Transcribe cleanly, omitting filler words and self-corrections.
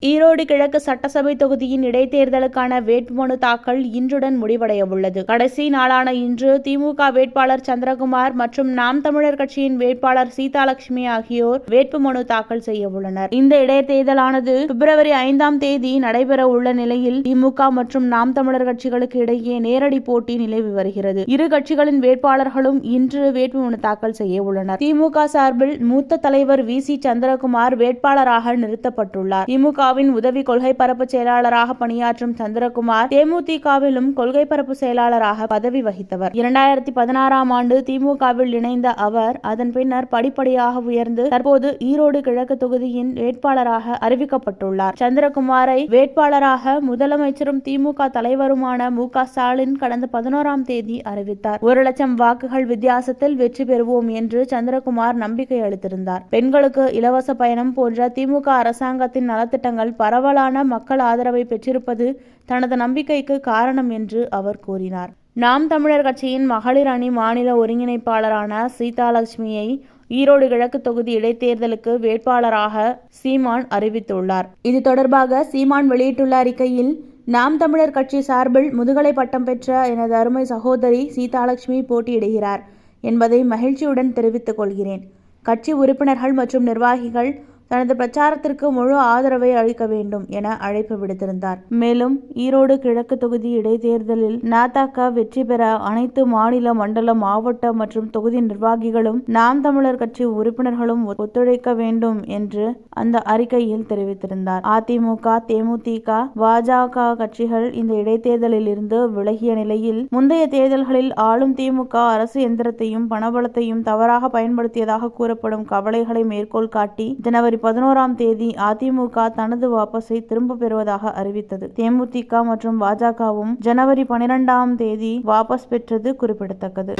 ஈரோடு கிழக்கு சட்டசபை தொகுதியின் இடைத்தேர்தலுக்கான வேட்புமனு தாக்கல் இன்றுடன் முடிவடைய உள்ளது. கடைசி நாளான இன்று திமுக வேட்பாளர் சந்திரகுமார் மற்றும் நாம் தமிழர் கட்சியின் வேட்பாளர் சீதாலட்சுமி ஆகியோர் வேட்புமனு தாக்கல் செய்ய உள்ளனர். இந்த இடைத்தேர்தலானது பிப்ரவரி 5ஆம் தேதி நடைபெற உள்ள நிலையில் திமுக மற்றும் நாம் தமிழர் கட்சிகளுக்கு இடையே நேரடி போட்டி நிலவி வருகிறது. இரு கட்சிகளின் வேட்பாளர்களும் இன்று வேட்புமனு தாக்கல் செய்ய உள்ளனர். திமுக சார்பில் மூத்த தலைவர் வி.சி. சந்திரகுமார் வேட்பாளராக நிறுத்தப்பட்டுள்ளார். திமுக உதவி கொள்கை பரப்பு செயலாளராக பணியாற்றும் சந்திரகுமார் தேமுதிகவிலும் கொள்கை பரப்பு செயலாளராக பதவி வகித்தவர். 2016ஆம் ஆண்டு திமுகவில் இணைந்த அவர் அதன் பின்னர் படிப்படியாக உயர்ந்து தற்போது ஈரோடு கிழக்கு தொகுதியின் வேட்பாளராக அறிவிக்கப்பட்டுள்ளார். சந்திரகுமாரை வேட்பாளராக முதலமைச்சரும் திமுக தலைவருமான மு.க. ஸ்டாலின் கடந்த 11ஆம் தேதி அறிவித்தார். 1,00,000 வாக்குகள் வித்தியாசத்தில் வெற்றி பெறுவோம் என்று சந்திரகுமார் நம்பிக்கை அளித்திருந்தார். பெண்களுக்கு இலவச பயணம் போன்ற திமுக அரசாங்கத்தின் நலத்திட்டங்கள் பரவலான மக்கள் ஆதரவை பெற்றிருப்பது தனது நம்பிக்கைக்கு காரணம் என்று அவர் கூறினார். நாம் தமிழர் கட்சியின் மகளிர் அணி மாநில ஒருங்கிணைப்பாளரான சீதாலட்சுமியை ஈரோடு கிழக்கு தொகுதி இடைத்தேர்தலுக்கு வேட்பாளராக சீமான் அறிவித்துள்ளார். இது தொடர்பாக சீமான் வெளியிட்டுள்ள அறிக்கையில், நாம் தமிழர் கட்சி சார்பில் முதுகலை பட்டம் பெற்ற எனது அருமை சகோதரி சீதாலட்சுமி போட்டியிடுகிறார் என்பதை மகிழ்ச்சியுடன் தெரிவித்துக் கொள்கிறேன். கட்சி உறுப்பினர்கள் மற்றும் நிர்வாகிகள் தனது பிரச்சாரத்திற்கு முழு ஆதரவை அளிக்க வேண்டும் என அழைப்பு விடுத்திருந்தார். மேலும் ஈரோடு கிழக்கு தொகுதி இடைத்தேர்தலில் ந.த.க. வெற்றி பெற அனைத்து மாநில, மண்டல, மாவட்ட மற்றும் தொகுதி நிர்வாகிகளும் நாம் தமிழர் கட்சி உறுப்பினர்களும் ஒத்துழைக்க வேண்டும் என்று அந்த அறிக்கையில் தெரிவித்திருந்தார். அதிமுக, தேமுதிக, பாஜக கட்சிகள் இந்த இடைத்தேர்தலில் இருந்து விலகிய நிலையில் முந்தைய தேர்தல்களில் ஆளும் திமுக அரசு எந்திரத்தையும் பணபலத்தையும் தவறாக பயன்படுத்தியதாக கூறப்படும் கவலைகளை மேற்கோள் காட்டி ஜனவரி 11ஆம் தேதி அதிமுக தனது வாபஸை திரும்ப பெறுவதாக அறிவித்தது. தேமுதிக மற்றும் பாஜகவும் ஜனவரி 12ஆம் தேதி வாபஸ் பெற்றது குறிப்பிடத்தக்கது.